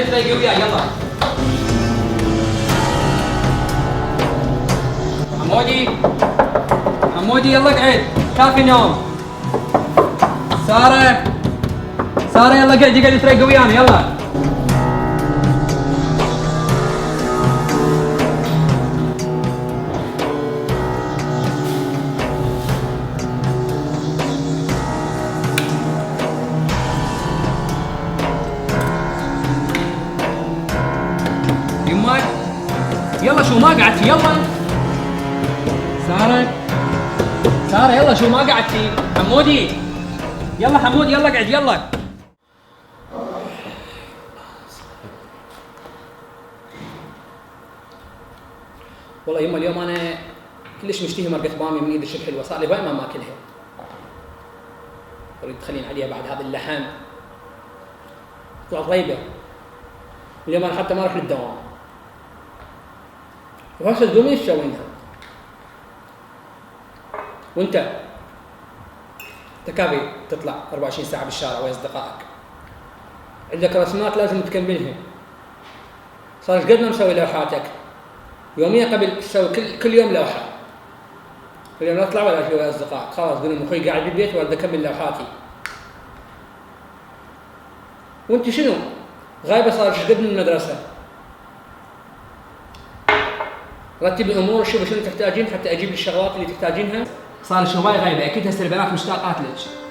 اقعد تلاقي وياي يلا. حمودي حمودي يلا اقعد كافي نوم. سارة سارة يلا اقعد تريق ويانا يلا. يمك يلا شو ما قعدتي يلا. سارة سارة يلا شو ما قعدتي. حمودي يلا حمودي يلا اقعد يلا. والله يما اليوم انا كلش مشتهي مرقة بامي من ايدك الحلوة، صار لي باي ما ماكلها. اريد تخلين عليها بعد هذا اللحم. طلعت طيبة. اليوم انا حتى ما اروح للدوام. وهسه تقومين ايش تسوينها؟ وانت تكابي تطلع 24 ساعة بالشارع ويا اصدقائك. عندك رسمات لازم تكملها. صار ايش قد ما مسوي لوحاتك؟ يوميا قبل تسوي كل يوم لوحة. كل يوم لا تطلع ولا تجي ويا اصدقائك، خلاص قول لهم اخوي قاعد بالبيت ولا اكمل لوحاتي. وانت شنو؟ غايبة صار ايش قد من المدرسة. رتب الامور وشوف شنو تحتاجين حتى اجيب الشغلات اللي تحتاجينها. صار شهواي غايبة، اكيد هسه البنات مشتاقات لك.